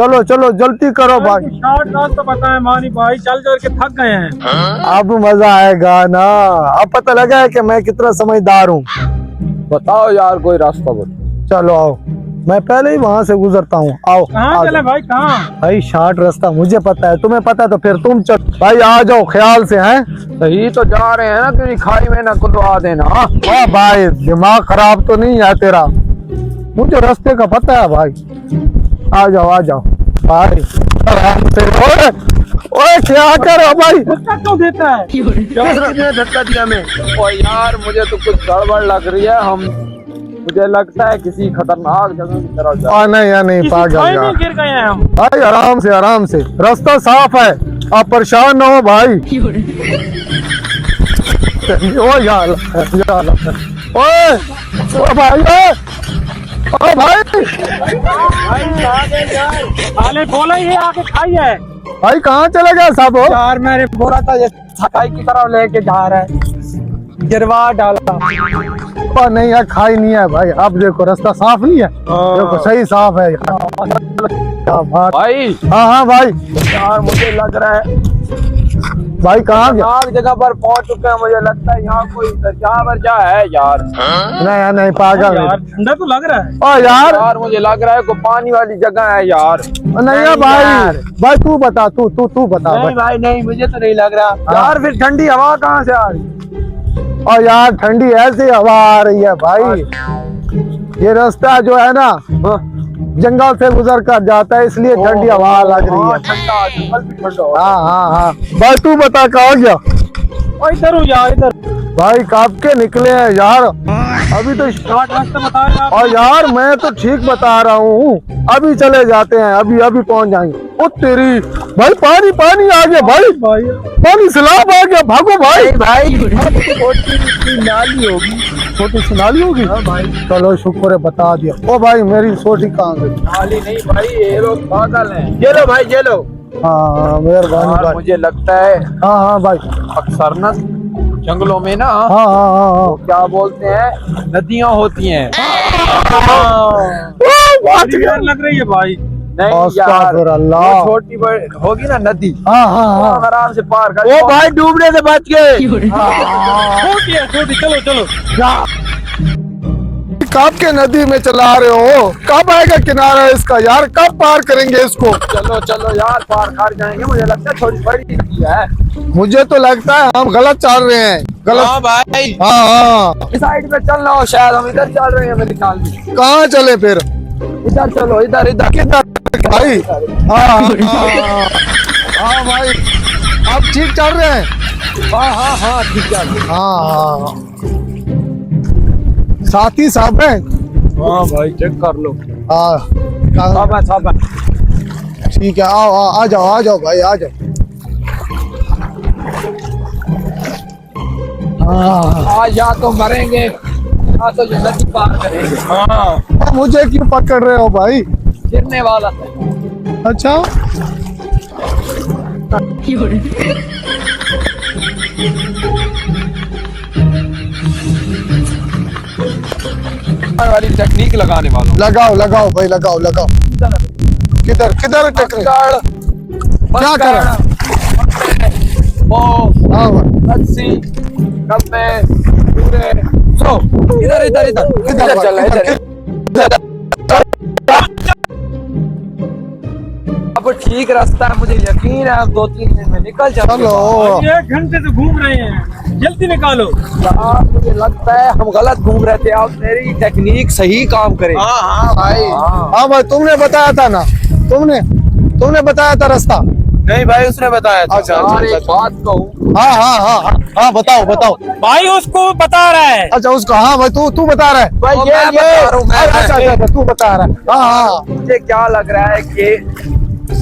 चलो चलो जल्दी करो भाई। शॉर्ट रास्ता बताए मानी भाई, चल चल के थक गए हैं। अब मजा आएगा ना, अब पता लगा है कि मैं कितना समझदार हूँ। बताओ यार कोई रास्ता बताओ। चलो आओ, मैं पहले ही वहां से गुजरता हूँ। आओ कहाँ चले भाई, कहाँ? भाई शॉर्ट रास्ता मुझे पता है, तुम्हें पता है तो फिर तुम चल भाई, आ जाओ ख्याल से। हैं सही तो जा रहे हैं ना, तुझे खाई में ना कुदवा देना। हाँ भाई, दिमाग खराब तो नहीं है तेरा, मुझे रास्ते का पता है भाई। आ जाओ भाई आराम से। ओए क्या कर रहा भाई? धक्का क्यों देता है? किसने धक्का दिया मैं? ओ यार मुझे तो कुछ गड़बड़ लग रही है। मुझे लगता है किसी खतरनाक जगह की तरफ जा। नहीं पागल खाई यार। में गिर गए हैं हम। भाई आराम से, रास्ता साफ है, आप परेशान ना हो भाई। ओ यार ओए भाई साले बोला ही आके खाई है। भाई कहाँ चले गए साहब? यार मैंने बोला था ये सफाई की तरफ लेके जा रहा है, गिरवा डाला। नहीं यार, खाई नहीं है भाई। अब देखो रास्ता साफ नहीं है, देखो सही साफ है यार। भाई हाँ भाई। यार मुझे लग रहा है भाई कहाँ गया? खतरनाक जगह पर पहुंच चुके हैं। मुझे लगता है यहाँ कोई दर्जा है यार। नहीं पागल यार ठंडा तो लग रहा है। ओ यार मुझे लग रहा है कोई पानी वाली जगह है यार। नहीं है भाई तू बता, तू बता नहीं भाई नहीं, मुझे तो नहीं लग रहा यार। फिर ठंडी हवा कहाँ से आ रही? और यार ठंडी ऐसी हवा आ रही है भाई, ये रास्ता जो है ना जंगल से गुजर कर जाता है, इसलिए ठंडी हवा लग रही है। ठंडा। हाँ भाई तू बता कहाँ गया? इधर हूँ यार, इधर। भाई कब के निकले हैं यार? अभी तो शॉर्ट रास्ता बता रहे आप। और यार मैं तो ठीक बता रहा हूँ, अभी चले जाते हैं, अभी पहुंच जाएंगे। ओ तेरी भाई, पानी आ गया भाई, पानी सैलाब आ गया, भागो भाई। छोटी नाली होगी। छोटी सी नाली होगी? हाँ भाई। चलो शुक्र है बता दिया। ओ भाई मेरी सोटी कहाँ गई? नाली नहीं भाई, ये लोग पागल हैं। ये लो भाई, ये लो। हाँ मेहरबानी भाई। मुझे लगता है हाँ भाई, अक्सर ना जंगलों में ना हाँ क्या बोलते हैं, नदियाँ होती हैं। डर लग रही है भाई। नहीं यार, अल्लाह छोटी बड़ी होगी ना नदी। हाँ आराम से पार कर। ओ भाई डूबने से बच गए। छोटी है छोटी, चलो कब के नदी में चला रहे हो? कब आएगा किनारा इसका यार? कब पार करेंगे इसको? चलो यार, पार कर जाएंगे। मुझे लगता है थोड़ी बड़ी नदी है। मुझे तो लगता है हम गलत चल रहे हैं। गलत? हाँ भाई। हाँ इस साइड पे चल रहा हो, शायद हम इधर चल रहे हैं मेरे ख्याल में। कहाँ चले फिर? इधर चलो, इधर भाई हाँ भाई, आप ठीक चल रहे हैं? हाँ ठीक है। हाँ साथी साहब है। हाँ भाई चेक कर लो। हाँ सब है। ठीक है, आओ आ जाओ भाई, आ जाओ। आज या तो मरेंगे या तो नदी पार करेंगे। हाँ मुझे क्यों पकड़ रहे हो भाई? गिरने वाला था। अच्छा वाली टेक्निक लगाने वाला। लगाओ भाई, लगाओ। किधर टेक्निक? क्या कर रहा? हाँ 80 90 पूरे 100। इधर चल रहा है। अब ठीक रास्ता है, मुझे यकीन है। अब 2-3 दिन में निकल जाएंगे। चलो 1 घंटे से घूम रहे हैं, जल्दी निकालो। यार मुझे लगता है हम गलत घूम रहे थे। अब मेरी टेक्निक सही काम करे। हाँ भाई तुमने बताया था ना, तुमने बताया था रास्ता। नहीं भाई, उसने बताया था। अच्छा, एक बात कहूँ। हाँ बताओ। भाई उसको बता रहा है। अच्छा उसको, हाँ भाई तू बता रहा है भाई अच्छा तू बता रहा है। हाँ मुझे क्या लग रहा है कि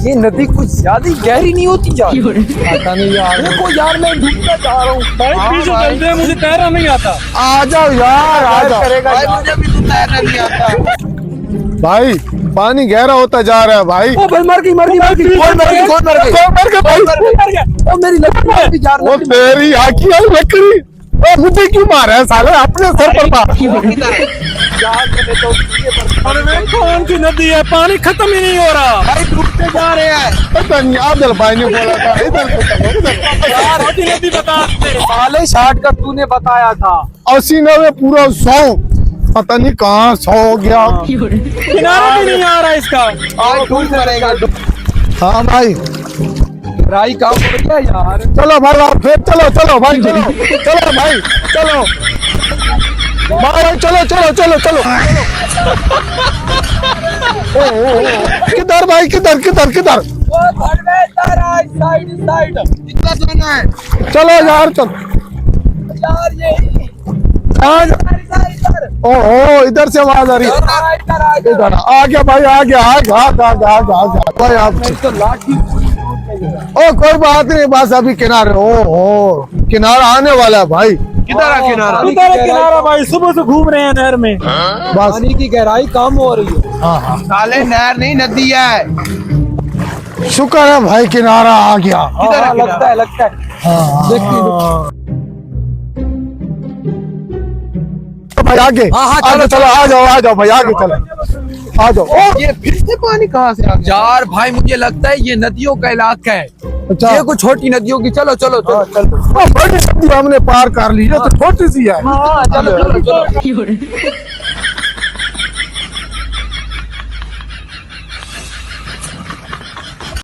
ये नदी कुछ ज्यादा गहरी नहीं होती जा रही। पता नहीं यार। देखो यार, मैं डूबता जा रहा हूँ। पीछे चलते हैं, मुझे तैरना नहीं आता। आ जाओ यार, आ जाओ। भाई मुझे भी तो तैरना नहीं आता। भाई पानी गहरा होता जा रहा है भाई। ओ भाई मर गई। कौन मर गई भाई? ओ मेरी लकड़ी जा रही वो तेरी आँखी लकड़ी। मुझे क्यों मारा है साले, अपने सर पर मार। अरे कौन सी नदी है, पानी खत्म ही नहीं हो रहा भाई डूबते जा रहे हैं। पता नहीं आदिल भाई ने बोला था इधर से चलो, इधर। यार छोटी नदी बता दे। साले शॉर्टकट तूने बताया था। 80-90 पूरा 100, पता नहीं कहाँ 100 हो गया। किनारा भी नहीं आ रहा इसका। आज डूब मरेगा। हाँ भाई राई काम हो गया यार। चलो भाई आप फिर चलो चलो भाई चलो चलो भाई चलो भाई चलो चलो चलो चलो। किधर भाई किधर किधर किधर? साइड साइड कितना जाना है चलो यार चलो यार, ये ओहो इधर से आवाज आ रही है। इधर आ गया भाई, आ गया आ गया आ गया आ गया आ गया भाई आप। तो लाठी ओ कोई बात नहीं, बस अभी किनारे। ओहो किनारा आने वाला है भाई। किधर है किनारा? इधर है किनारा भाई, सुबह से घूम रहे हैं नहर में। बस पानी की गहराई कम हो रही है। हाँ हाँ साले नहर नहीं नदी है। शुक्र है भाई किनारा आ गया। किधर है लगता है लगता है। हाँ तो भाई आगे आगे चलो, आ जाओ भाई आगे चलो आ जाओ। ये फिर से पानी कहाँ से आ गया? यार भाई मुझे लगता है ये नदियों का इलाका है। अच्छा ये कुछ छोटी नदियों की। चलो चलो चलो चलो बड़ी नदी हमने पार कर ली, ये तो छोटी सी है। चलो चलो चलो।